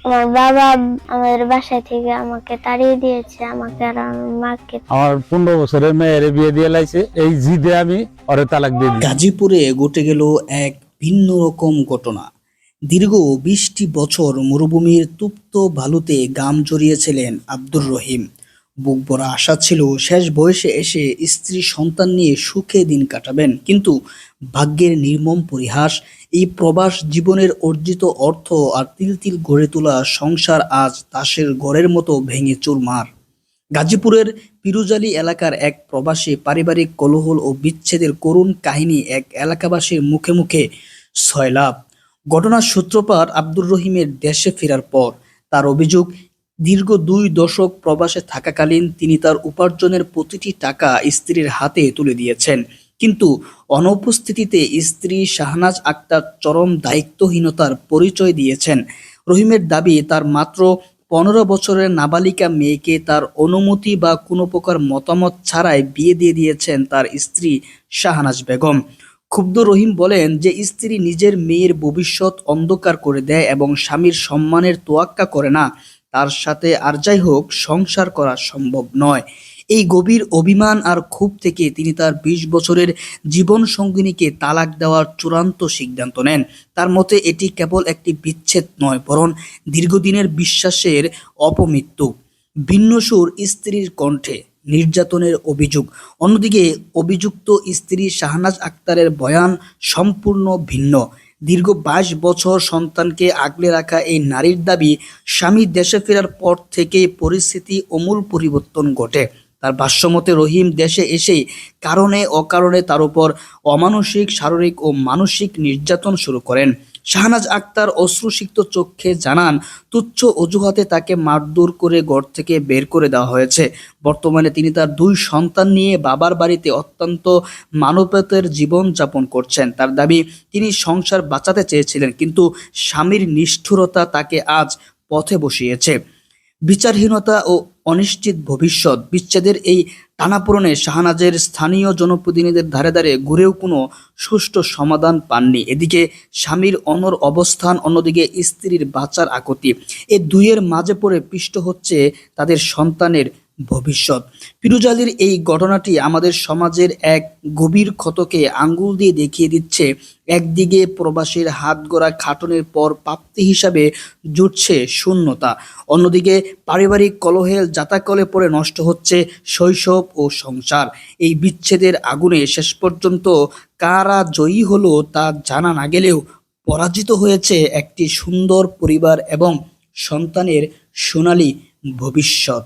আমার বাবা আমাদের বাসা থেকে আমাকে তাড়িয়ে দিয়েছে, আমাকে আর আমার মাকে। আমার 15 বছরের মেয়ের বিয়ে দিয়ে লাইছে, এই জিদে আমি ওরে তালাক দিয়ে দিই। গাজীপুরে ঘটে গেল এক ভিন্ন রকম ঘটনা। দীর্ঘ 20টি বছর মরুভূমির তপ্ত বালুতে গাম জড়িয়েছিলেন আব্দুর রহিম। বুক ভরা আশা ছিল শেষ বয়সে এসে স্ত্রী সন্তান নিয়ে সুখে দিন কাটাবেন, কিন্তু ভাগ্যের নির্মম পরিহাস, এই প্রবাস জীবনের অর্জিত অর্থ আর তিল তিল গড়ে তোলা সংসার আজ তাসের ঘরের মতো ভেঙে চুরমার। গাজীপুরের পিরুজালি এলাকার এক প্রবাসী পারিবারিক কোলাহল ও বিচ্ছেদের করুণ কাহিনী এক এলাকাবাসীর মুখে মুখে সয়লাব। ঘটনার সূত্রপাত আব্দুর রহিমের দেশে ফেরার পর। তার অভিযোগ, দীর্ঘ 2 দশক প্রবাসে থাকাকালীন তিনি তার উপার্জনের প্রতিটি টাকা স্ত্রীর হাতে তুলে দিয়েছেন, কিন্তু অনুপস্থিতিতে স্ত্রী শাহনাজ আক্তার চরম দায়িত্বহীনতার পরিচয় দিয়েছেন। রহিমের দাবি, তার মাত্র 15 বছরের নাবালিকা মেয়েকে তার অনুমতি বা কোনো প্রকার মতামত ছাড়াই বিয়ে দিয়ে দিয়েছেন তার স্ত্রী শাহনাজ বেগম। ক্ষুব্ধ রহিম বলেন যে স্ত্রী নিজের মেয়ের ভবিষ্যৎ অন্ধকার করে দেয় এবং স্বামীর সম্মানের তোয়াক্কা করে না, তার সাথে আর যাই হোক সংসার করা সম্ভব নয়। এই গভীর অভিমান আর ক্ষোভ থেকে তিনি তার 20 বছরের জীবন সঙ্গিনীকে তালাক দেওয়ার চূড়ান্ত সিদ্ধান্ত নেন। তার মতে এটি কেবল একটি বিচ্ছেদ নয়, বরং দীর্ঘদিনের বিশ্বাসের অপমৃত্যু। ভিন্ন সুর স্ত্রীর কণ্ঠে, নির্যাতনের অভিযোগ। অন্যদিকে অভিযুক্ত স্ত্রী শাহনাজ আক্তারের বয়ান সম্পূর্ণ ভিন্ন। দীর্ঘ 22 বছর সন্তানকে আগলে রাখা এই নারীর দাবি, স্বামী দেশে ফেরার পর থেকেই পরিস্থিতি আমূল পরিবর্তন ঘটে। তার ভাষ্যমতে রহিম দেশে এসেই কারণে অকারণে তার উপর অমানসিক, শারীরিক ও মানসিক নির্যাতন শুরু করেন। শাহনাজ আক্তার অশ্রুসিক্ত চোখে জানান, তুচ্ছ অজুহাতে তাকে মারধর করে ঘর থেকে বের করে দেওয়া হয়েছে। বর্তমানে তিনি তার 2 সন্তান নিয়ে বাবার বাড়িতে অত্যন্ত মানবতার জীবন যাপন করছেন। তার দাবি, তিনি সংসার বাঁচাতে চেয়েছিলেন, কিন্তু স্বামীর নিষ্ঠুরতা তাকে আজ পথে বসিয়েছে। বিচারহীনতা ও অনিশ্চিত ভবিষ্যৎ। বিচ্ছেদের এই টানাপোড়েনে শাহনাজের স্থানীয় জনপ্রতিনিধিদের ধারে ধারে ঘুরেও কোনো সুষ্ঠু সমাধান পাননি। এদিকে স্বামীর অনড় অবস্থান, অন্যদিকে স্ত্রীর বাঁচার আকুতি। এই দুইয়ের মাঝে পড়ে পিষ্ট হচ্ছে তাদের সন্তানের ভবিষ্যৎ। পিরুজালির এই ঘটনাটি আমাদের সমাজের এক গভীর ক্ষতকে আঙ্গুল দিয়ে দেখিয়ে দিচ্ছে। একদিকে প্রবাসীর হাত গড়া খাটনের পর প্রাপ্তি হিসাবে জুটছে শূন্যতা, অন্যদিকে পারিবারিক কলহের জাতাকলে পড়ে নষ্ট হচ্ছে শৈশব ও সংসার। এই বিচ্ছেদের আগুনে শেষ পর্যন্ত কারা জয়ী হলো তা জানা না গেলেও পরাজিত হয়েছে একটি সুন্দর পরিবার এবং সন্তানের সোনালী ভবিষ্যৎ।